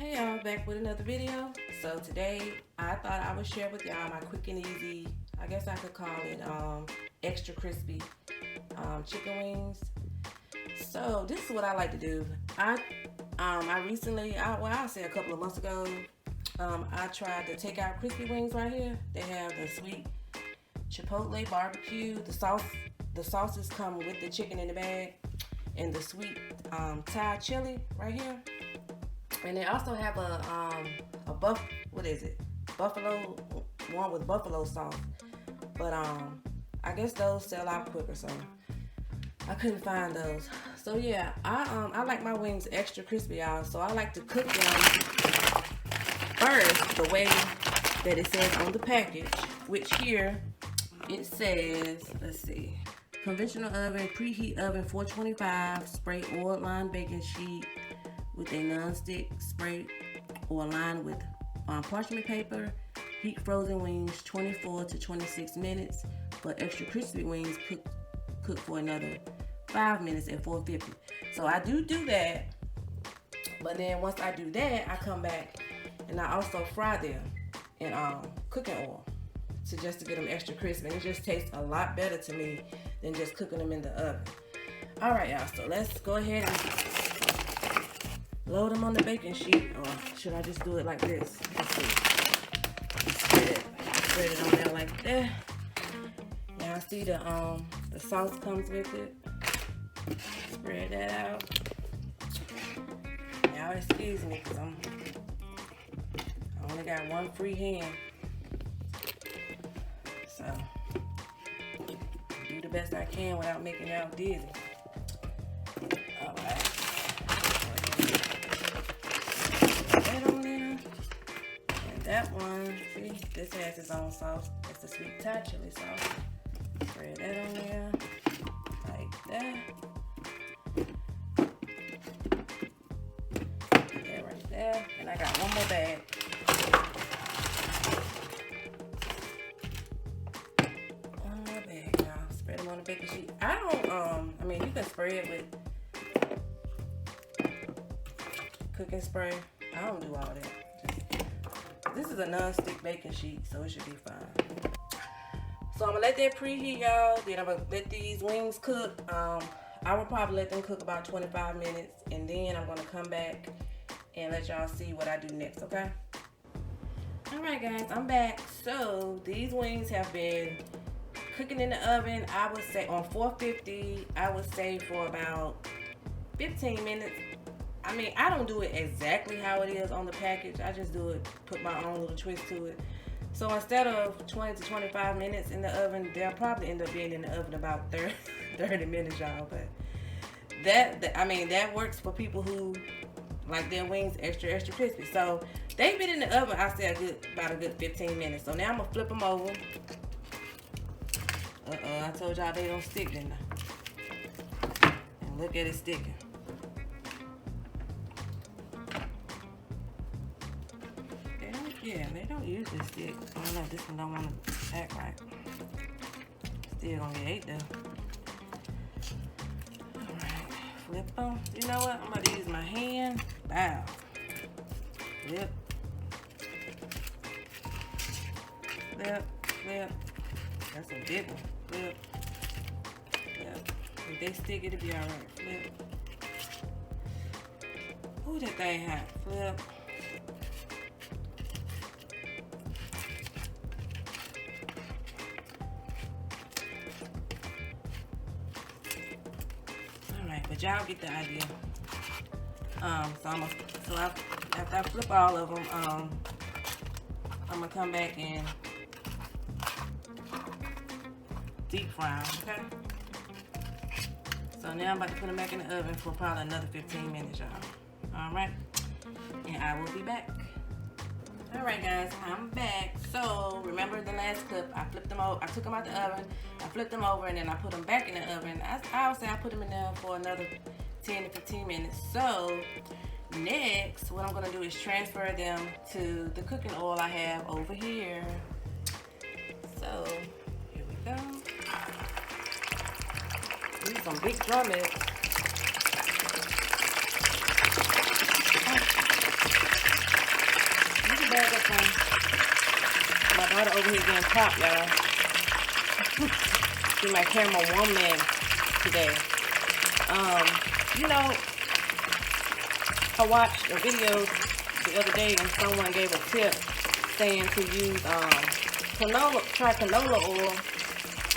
Hey y'all, back with another video. So today I thought I would share with y'all my quick and easy, I guess I could call it extra crispy chicken wings. So this is what I like to do. I recently, I'll say a couple of months ago, I tried the takeout crispy wings right here. They have the sweet chipotle barbecue. The sauces come with the chicken in the bag, and the sweet Thai chili right here. And they also have a buffalo one with buffalo sauce. But I guess those sell out quicker, so I couldn't find those. So yeah, I like my wings extra crispy, y'all. So I like to cook them first the way that it says on the package, which here it says, let's see, conventional oven, preheat oven 425, spray oil line baking sheet with a non-stick spray or line with parchment paper. Heat frozen wings 24 to 26 minutes. For extra crispy wings, cook for another 5 minutes at 450. So I do that, but then once I do that, I come back and I also fry them in cooking oil to get them extra crispy. And it just tastes a lot better to me than just cooking them in the oven. All right, y'all. So let's go ahead and load them on the baking sheet, or should I just do it like this? Let's see. Spread it on there like that. Now I see the sauce comes with it. Spread that out. Now excuse me, cause I only got one free hand. So do the best I can without making y'all dizzy. All right. That one, see, this has its own sauce. It's the sweet Thai chili sauce. Spread that on there, like that. That right there. And I got one more bag. One more bag, y'all. Spread them on the baking sheet. I mean, you can spray it with cooking spray. I don't do all that. This is a non-stick baking sheet, so it should be fine. So I'm gonna let that preheat, y'all. Then I'm gonna let these wings cook. I will probably let them cook about 25 minutes, and then I'm gonna come back and let y'all see what I do next, okay? All right, guys, I'm back. So these wings have been cooking in the oven, I would say on 450, I would say for about 15 minutes. I mean, I don't do it exactly how it is on the package. I just do it, put my own little twist to it. So instead of 20 to 25 minutes in the oven, they'll probably end up being in the oven about 30 minutes, y'all. But that works for people who like their wings extra crispy. So they've been in the oven, I say about a good 15 minutes. So now I'm gonna flip them over. I told y'all they don't stick, didn't I? And look at it sticking. Yeah, they don't usually stick. I don't know, this one don't want to act right. Still gonna get ate though. Alright, flip them. You know what? I'm gonna use my hand. Bow. Flip. Flip. Flip. That's a big one. Flip. Flip. If they stick, it'll be alright. Flip. Ooh, that thing hot. Flip. But y'all get the idea. After I flip all of them, I'm gonna come back and deep fry them, okay? So now I'm about to put them back in the oven for probably another 15 minutes, y'all. All right, and I will be back. All right, guys, I'm back. So remember the last clip? I flipped them over. I took them out the oven. I flipped them over, and then I put them back in the oven. I would say I put them in there for another 10 to 15 minutes. So next, what I'm gonna do is transfer them to the cooking oil I have over here. So here we go. These some big drummers. daughter over here getting popped, y'all. She my camera woman today. You know, I watched a video the other day and someone gave a tip saying to use try canola oil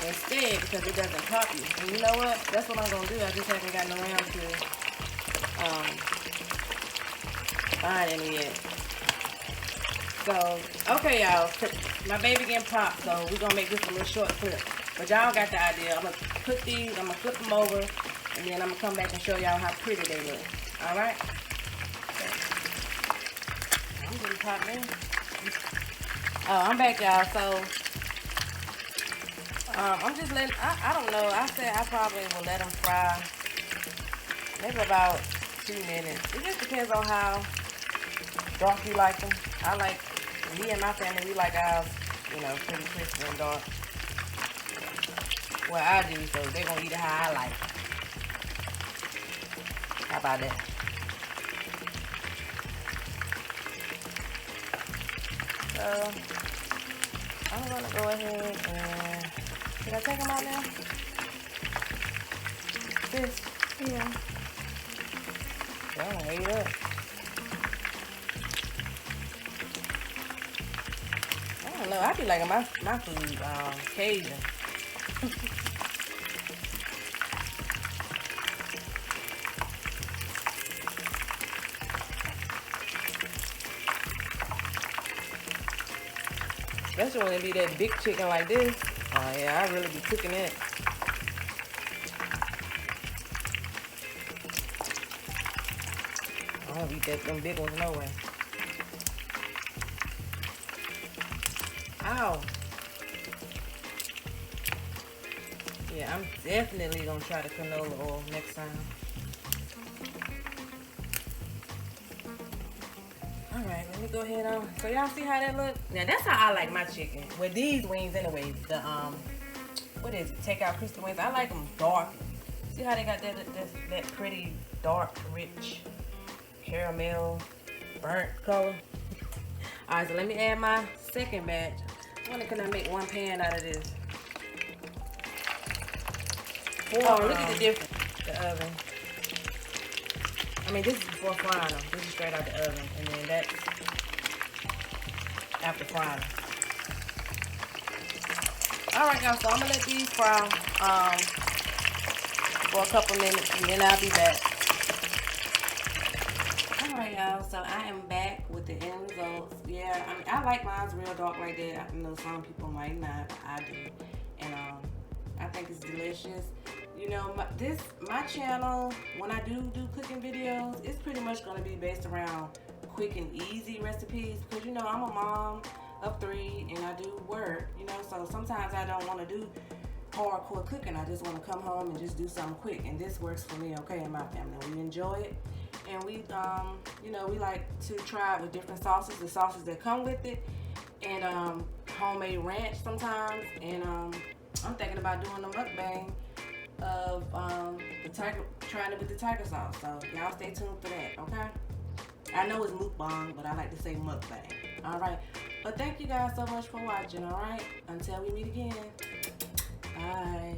instead because it doesn't pop you. And you know what? That's what I'm gonna do. I just haven't gotten around to find any yet. So, okay, y'all. My baby getting popped, so we're gonna make this a little short clip. But y'all got the idea. I'm gonna put these, I'm gonna flip them over, and then I'm gonna come back and show y'all how pretty they look. Alright? Okay. I'm getting popped in. Oh, I'm back, y'all. So, I'm just letting, I don't know. I said I probably will let them fry maybe about 2 minutes. It just depends on how dark you like them. I like, me and my family, we like ours, you know, pretty crispy and dark. Well, I do, so they're going to eat it how I like it. How about that? So, I'm going to go ahead and, should I take them out now? This? Yeah. Y'all gonna eat up. I don't know, I be liking my food Cajun. Especially when it be that big chicken like this. Oh yeah, I really be cooking it. I don't eat them big ones no way. Ow. Yeah, I'm definitely gonna try the canola oil next time. Alright, let me go ahead on. So y'all see how that look? Now that's how I like my chicken. With these wings anyway, the what is it? Takeout crispy wings. I like them dark. See how they got that pretty dark, rich caramel burnt color. Alright, so let me add my second batch. I wonder can I make one pan out of this? Oh, look at the difference. The oven. I mean, this is before frying them. This is straight out the oven. And then that's after frying them. Alright, y'all. So I'm going to let these fry for a couple minutes. And then I'll be back. Alright, y'all. So I am back with the end results. Yeah, I mean, I like mine real dark like that. I know some people might not, but I do. And I think it's delicious. You know, my channel, when I do cooking videos, it's pretty much going to be based around quick and easy recipes. Because, you know, I'm a mom of 3 and I do work, you know. So sometimes I don't want to do hardcore cooking. I just want to come home and just do something quick. And this works for me, okay, in my family. We enjoy it. And we, you know, we like to try it with different sauces, the sauces that come with it. And homemade ranch sometimes. And I'm thinking about doing a mukbang of trying it with the tiger sauce. So y'all stay tuned for that, okay? I know it's mukbang, but I like to say mukbang. Alright. But thank you guys so much for watching, alright? Until we meet again. Bye.